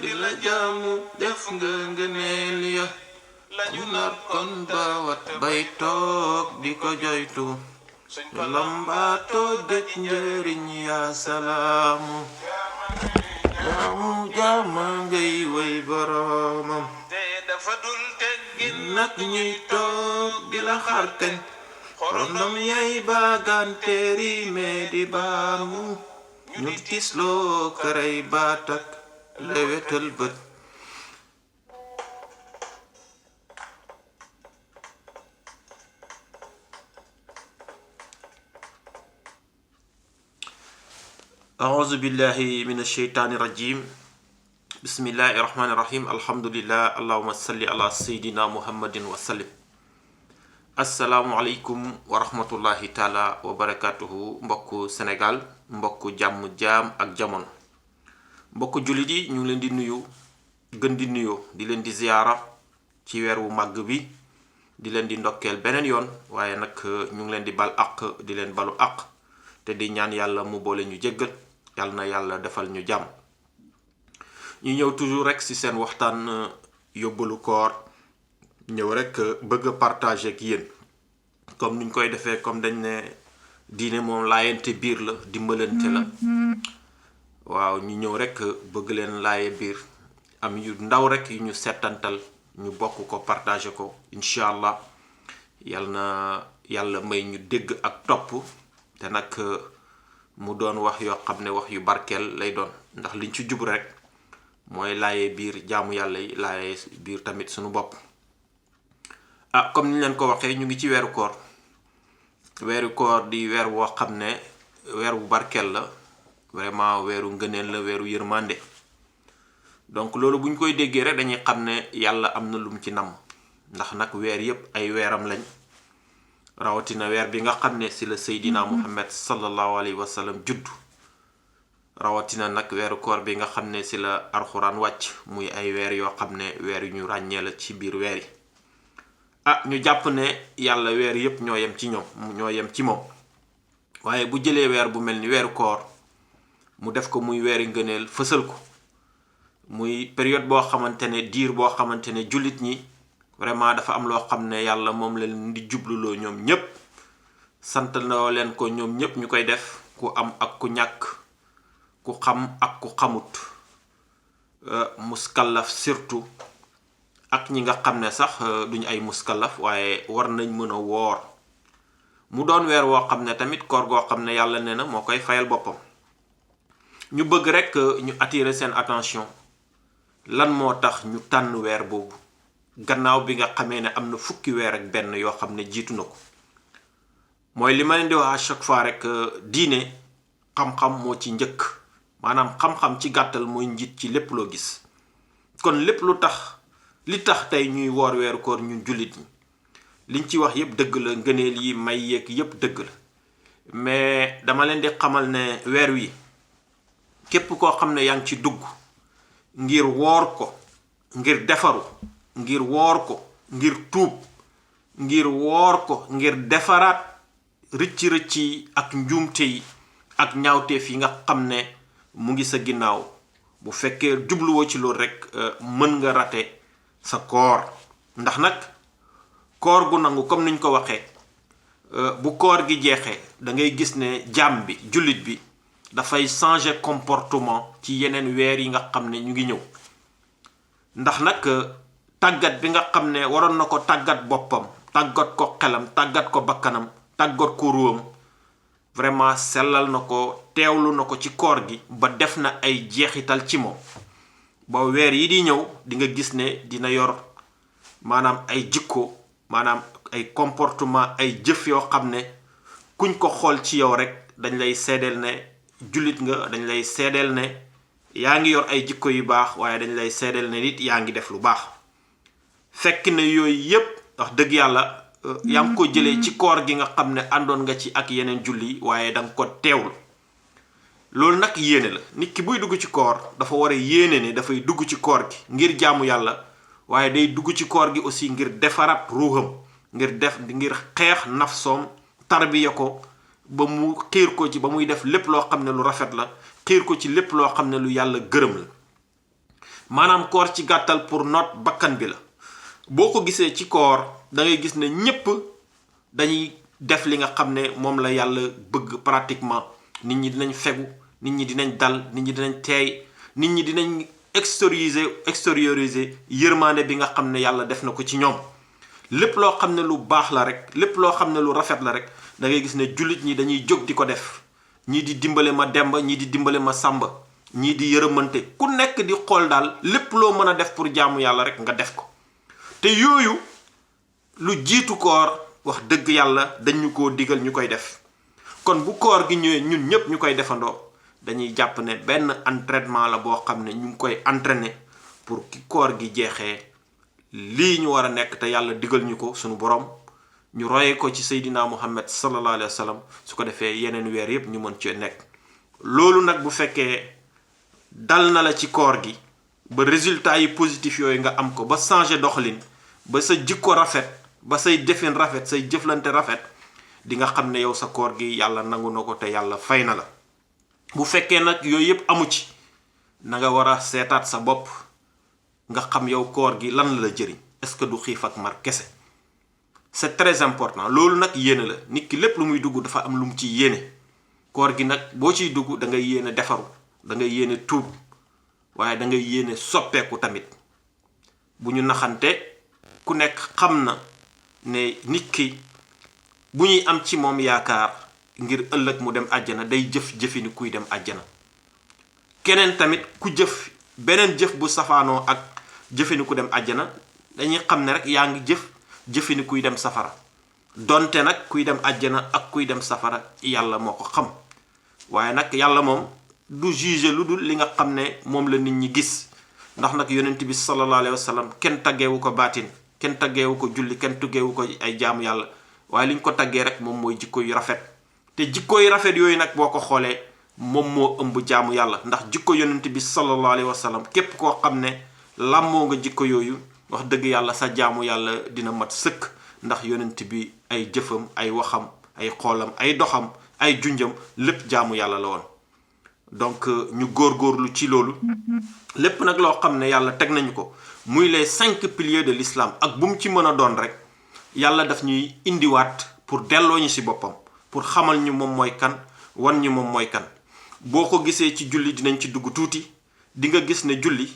di la jaamu def nga ngëneel ya lañu nar kon baawat bay toog di ko joytu ñu lambaatoo dëj njëriñ yaa salaamu jaama ngay way boroomam te dafa dul teggin nag ñuy toog di la xarkañ xorondom yay baaganteeri mee di baamu ñu tisloo këray baatak lewetal bët أعوذ بالله من الشيطان الرجيم بسم الله الرحمن الرحيم الحمد لله اللهم صل على سيدنا محمد وسلم السلام عليكم ورحمة الله تعالى وبركاته mbokku Sénégal mbokku jàmm jaam ak jamono mbokku jullit yi ñu ngi leen di nuyu gën di nuyoo di leen di ziyaara ci weer wu màgg bi di leen di ndokkeel beneen yoon waaye nag ñu ngi leen di bal àq di leen balu àq te di ñaan yàlla mu boole ñu jéggal yàlla na yàlla defal ñu jàmm ñu ñëw toujours rek ci seen waxtaan yóbbalu koor ñëw rek bëgg a partager ak yéen comme niñ koy defee comme dañ ne diine moom laayante biir la dimbalante la waaw ñu ñëw rek bëgg leen laaye biir am yu ndaw rek yu ñu settantal ñu bokk ko partager ko incha allah yàlla na yàlla may ñu dégg ak topp te nag mu doon wax yoo xam ne wax yu barkeel lay doon ndax liñ ci jub rek mooy laaye biir jaamu yàlla yi laaye biir tamit suñu bopp comme ni leen ko waxee ñu ngi ci weeru koor di weer woo xam ne weer wu barkeel la vraiment weeru ngëneel la weeru yërmande donc loolu bu ñu koy déggee rek dañuy xam ne yàlla am na lum ci nam ndax nag weer yépp ay weeram lañ rawatina weer bi nga xam ne si la Seydina Muhammad sallallahu alayhi wa sallam judd rawatina nag weeru koor bi nga xam ne si la alxuraan wàcc muy ay weer yoo xam ne weer yu ñu ràññee la ci biir weer yi ñu jàpp ne yàlla weer yépp ñoo yem ci moom waaye bu jëlee weer bu mel ni weeru koor mu def ko muy weeri ngëneel fësal ko muy période boo xamante ne diir boo xamante ne jullit ñi vraiment dafa am loo xam ne yàlla moom la leen di jubluloo ñoom ñépp sant loo leen ko ñoom ñépp ñu koy def ku am ak ku ñàkk ku xam ak ku xamut muskallaf surtout ak ñi nga xam ne sax duñu ay muskallaf waaye war nañ mën a woor mu doon weer woo xam ne tamit koor goo xam ne yàlla nee na moo koy fayal boppam ñu bëgg rek ñu attirer seen attention lan moo tax ñu tànn weer boobu gannaaw bi nga xamee ne am na fukki weer ak benn yoo xam ne jiitu na ko mooy li ma leen di wax à chaque fois rek diine xam-xam moo ci njëkk maanaam xam-xam ci gàttal mooy njiit ci lépp loo gis kon lépp li tax tey ñuy woor weeru koor ñun jullit ñi liñ ci wax yépp dëgg la ngëneel yi may yeeg yépp dëgg la mais dama leen di xamal ne weer wi képp koo xam ne yaa ngi ci dugg ngir woor ko ngir defaru ngir woor ko ngir tuub ngir woor ko ngir defaraat rëcc yi ak njuumte yi ak ñaawteef yi nga xam ne mu ngi sa ginnaaw bu fekkee jubluwoo ci loolu rek mën nga rate sa koor ndax nag koor gu nangu comme niñ ko waxee bu koor gi jeexee da ngay gis ne jaam bi jullit bi dafay changer comportement ci yeneen weer yi nga xam ne ñu ngi ñëw ndax nag tàggat bi nga xam ne waroon na ko tàggat boppam tàggat ko xelam tàggat ko bakkanam tàggat ko ruwam vraiment sellal na ko teewlu na ko ci koor gi ba def na ay jeexital ci moom ba weer yi di ñëw di nga gis ne dina yor maanaam ay jikko maanaam ay comportement ay jëf yoo xam ne kuñ ko xool ci yow rek dañ lay seedeel ne jullit nga dañ lay seedeel ne yaa ngi yor ay jikko yu baax waaye dañ lay seedeel ne nit yaa ngi def lu baax fekk ne yooyu yépp wax dëgg yàlla yaa ngi ko jëlee ci koor gi nga xam ne àndoon nga ci ak yeneen julli waaye danga ko teewul loolu nag yéene la nit ki buy dugg ci koor dafa war a yéene ne dafay dugg ci koor gi ngir jaamu yàlla waaye day dugg ci koor gi aussi ngir defaraat ruuxam ngir xeex nafsoom tarbiya ko ba mu xiir ko ci ba muy def lépp loo xam ne lu rafet la xiir ko ci lépp loo xam ne lu yàlla gërëm la maanaam koor ci gàttal pour noot bakkan bi la. boo ko gisee ci koor da ngay gis ne ñépp dañuy def li nga xam ne moom la yàlla bëgg pratiquement. nit ñi dinañ fegu, nit ñi dinañ dal, nit ñi dinañ teey, nit ñi dinañ extérioriser yërmande bi nga xam ne yàlla def na ko ci ñoom. lépp loo xam ne lu baax la rek, lépp loo xam ne lu rafet la rek, da ngay gis ne jullit ñi dañuy jóg di ko def. ñii di dimbale ma Demba, ñii di dimbale ma Sàmba, ñii di yërëmante, ku nekk di xool daal lépp loo mën a def pour jaamu yàlla rek nga def ko. te yooyu lu jiitu koor wax dëgg yàlla dañu koo digal ñu koy def. kon bu koor gi ñëwee ñun ñëpp ñu koy defandoo dañuy jàpp ne benn entraînement la boo xam ne ñu ngi koy entraîner pour ki koor gi jeexee lii ñu war a nekk te yàlla digal ñu ko sunu borom ñu roye ko ci Seydina Muhammad sallallahu alayhi wa sallam su ko defee yeneen weer yëpp ñu mën cee nekk. loolu nag bu fekkee dal na la ci koor gi ba résultat yi positif yooyu nga am ko ba changer doxalin ba sa jikko rafet ba say defin rafet say jëflante rafet di nga xam ne yow sa koor gi yàlla nangu na ko te yàlla fay na la. bu fekkee nag yooyu yëpp amu ci na nga war a seetaat sa bopp nga xam yow koor gi lan la jëriñ. est-ce que du xiif ak mar kese? c'est très important. loolu nag yéene la. nit ki lépp lu muy dugg dafa am lu mu ci yéene. koor gi nag boo ciy dugg da ngay yéene defaru, da ngay yéene tuub, waaye da ngay yéene soppeeku tamit. bu ñu naxante, ku nekk xam na ne nit ki bu ñuy am ci moom yaakaar ngir ëllëg mu dem àjjana day jëf-jëfi ni kuy dem àjjana. keneen tamit ku jëf beneen jëf bu safaanoo ak jëfi ni ku dem àjjana dañuy xam ne rek yaa ngi jëfi ni kuy dem safara. donte nag kuy dem àjjana ak kuy dem safara yàlla moo ko xam. waaye nag yàlla moom du juger lu dul li nga xam ne moom la nit ñi gis. ndax nag yonent bi sallallahu alayhi wa sallam kenn taggeewu ko baatin, kenn taggeewu ko julli, kenn tuggeewu ko ay jaamu yàlla, waaye li ñu ko taggee rek moom mooy jikko yu rafet. te jikko yu rafet yooyu nag boo ko xoolee moom moo ëmb jaamu yàlla. ndax jikko yonent bi sallallahu alayhi wa sallam képp koo xam ne làmmoo nga jikko yooyu wax dëgg yàlla sa jaamu yàlla dina mat sëkk. ndax yonent bi ay jëfam, ay waxam, ay xoolam, ay doxam, ay junjam lépp jaamu yàlla la woon. donc ñu góorgóorlu ci loolu. lépp nag loo xam ne yàlla teg nañu ko muy les 5 piliers de l'islam ak bu mu ci mën a doon rek yàlla daf ñuy indiwaat pour delloo ñu ci boppam, pour xamal ñu moom mooy kan, wan ñu moom mooy kan. boo ko gisee ci julli dinañ ci dugg tuuti. di nga gis ne julli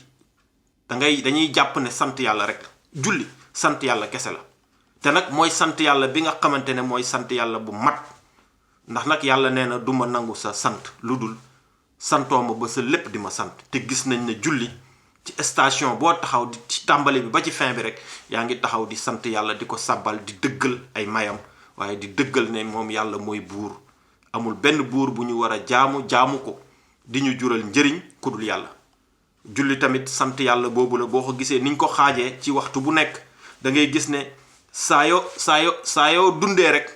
dañuy jàpp ne sant yàlla rek. julli sant yàlla kese la. te nag mooy sant yàlla bi nga xamante ne mooy sant yàlla bu mat. ndax nag yàlla nee na du ma nangu sa sant lu dul santoo ma ba sa lépp di ma sant. te gis nañ ne julli ci station boo taxaw di ci tàmbali bi ba ci fin bi rek yaa ngi taxaw di sant yàlla, di ko sabbal, di dëggal ay mayam, waaye di dëggal ne moom yàlla mooy buur. amul benn buur bu ñu war a jaamu ko di ñu jural njëriñ ku dul yàlla. julli tamit sant yàlla boobu la. boo ko gisee niñ ko xaajee ci waxtu bu nekk da ngay gis ne saa yoo dundee rek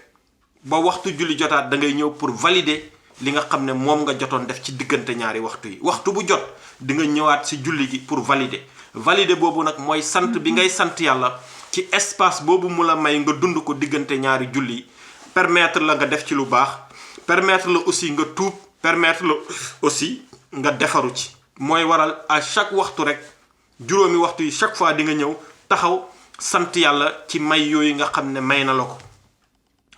ba waxtu julli jotaat da ngay ñëw pour valider li nga xam ne moom nga jotoon def ci diggante ñaari waxtu yi. waxtu bu jot di nga ñëwaat ci julli gi pour valider boobu nag mooy sant bi ngay sant yàlla ci espace boobu mu la may nga dund ko diggante ñaari julli yi. permettre la nga def ci lu baax, permettre la aussi nga tuub, permettre la aussi nga defaru ci. mooy waral à chaque waxtu rek juróomi waxtu yi chaque fois di nga ñëw taxaw sant yàlla ci may yooyu nga xam ne may na la ko.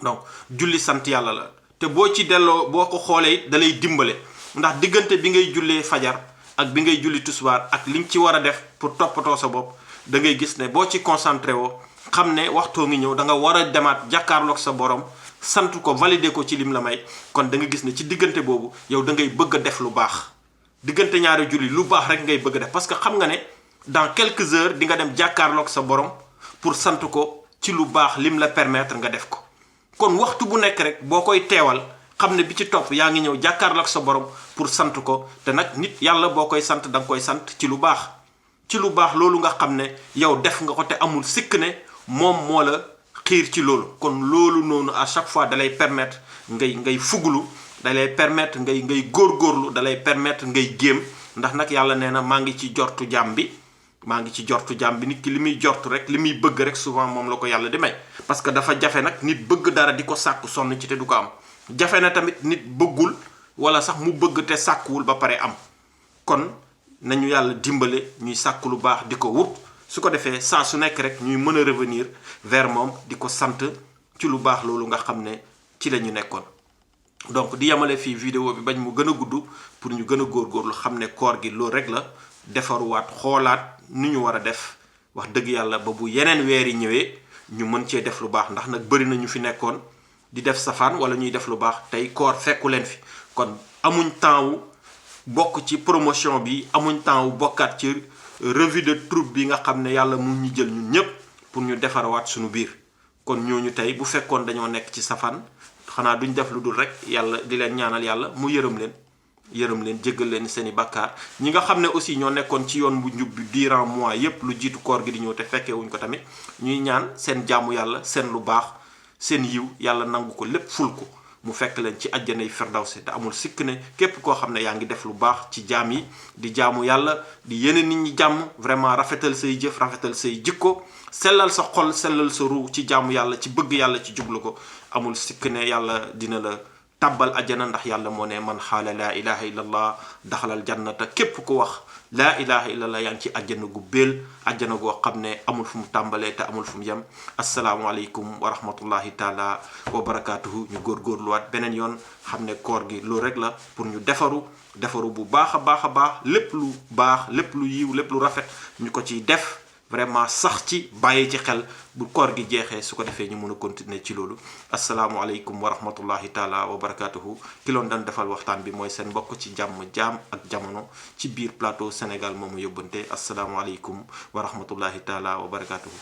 donc julli sant yàlla la. te boo ci delloo boo ko xoolee it da lay dimbale. ndax diggante bi ngay jullee fajar ak bi ngay julli tisbaar ak li nga ci war a def pour toppatoo sa bopp da ngay gis ne boo ci concentré woo xam ne waxtoo ngi ñëw da nga war a demaat jàkkaarloog sa borom sant ko valider ko ci lim la may. kon da nga gis ne ci diggante boobu yow da ngay bëgg a def lu baax. diggante ñaari julli lu baax rek ngay bëgg a def parce que xam nga ne dans quelques heures di nga dem jàkkaarloog sa borom pour sant ko ci lu baax lim la permettre nga def ko. kon waxtu bu nekk rek boo koy teewal xam ne bi ci topp yaa ngi ñëw jàkkaarloog sa borom pour sant ko. te nag nit yàlla boo koy sant da nga koy sant ci lu baax. ci lu baax loolu nga xam ne yow def nga ko te amul sikk ne moom moo la xiir ci loolu. kon loolu noonu à chaque fois dalay permettre ngay fuglu, dalay permettre ngay góorgóorlu, dalay permettre ngay géem. ndax nag yàlla nee na maa ngi ci jortu jaam bi. nit ki li muy jortu rek li muy bëgg rek souvent moom la ko yàlla di may. parce que dafa jafe nag nit bëgg dara di ko sàkku sonn ci te du ko am. jafe na tamit nit bëggul wala sax mu bëgg te sàkkuwul ba pare am. kon nañu yàlla dimbale ñuy sàkk lu baax di ko wut su ko defee saa su nekk rek ñuy mën a revenir vers moom di ko sant ci lu baax loolu nga xam ne ci la ñu nekkoon. donc di yemale fii vidéo bi bañ mu gën a gudd pour ñu gën a góorgóorlu xam ne koor gi loolu rek la defaruwaat xoolaat ni ñu war a def wax dëgg yàlla ba bu yeneen weer yi ñëwee ñu mën cee def lu baax ndax nag bëri na ñu fi nekkoon di def safaan wala ñuy def lu baax tey koor fekku leen fi kon amuñ temps wu bokk ci promotion bi amuñ temps wu bokkaat ci revue de troupe bi nga xam ne yàlla mu ñu jël ñun ñépp pour ñu defarawaat suñu biir kon ñooñu tey bu fekkoon dañoo nekk ci safaan xanaa duñ def lu dul rek yàlla di leen ñaanal yàlla mu yërëm leen jéggal leen seeni bàkkaar ñi nga xam ne aussi ñoo nekkoon ci yoon bu njub bi durant mois yépp lu jiitu koor gi di ñëw te fekkee wuñ ko tamit ñuy ñaan seen jaamu yàlla seen lu baax seen yiw yàlla nangu ko lépp ful ko mu fekk leen ci àjjanay firdawsi te amul sikk ne képp koo xam ne yaa ngi def lu baax ci jaam yi di jaamu yàlla di yéene nit ñi jàmm vraiment rafetal say jëf rafetal say jikko sellal sa xol sellal sa ruu ci jaamu yàlla ci bëgg yàlla ci jublu ko amul sikk ne yàlla dina la tàbbal ajjana ndax yàlla moo ne man xaala laa ilaha illallah daxalal jannata képp ku wax laa ilaha illallah yaa ngi ci ajjana gu béel ajjana goo xam ne amul fu mu tàmbalee te amul fu mu yem asalaamualeykum wa rahmatullahi taala wa barakaatuhu ñu góorgóorluwaat beneen yoon xam ne koor gi loolu rek la pour ñu defaru bu baax a baax lépp lu baax lépp lu yiw lépp lu rafet ñu ko ciy def vraiment sax ci bàyyi ci xel bu koor gi jeexee su ko defee ñu mën a continuer ci loolu asalaamualeykum wa rahmatullahi taala wa barakatuhu ki loon daan defal waxtaan bi mooy seen mbokk ci jàmm jaam ak jamono ci biir plateau Sénégal moomu yóbbante asalaamualeykum wa rahmatullahi taala wa barakatuhu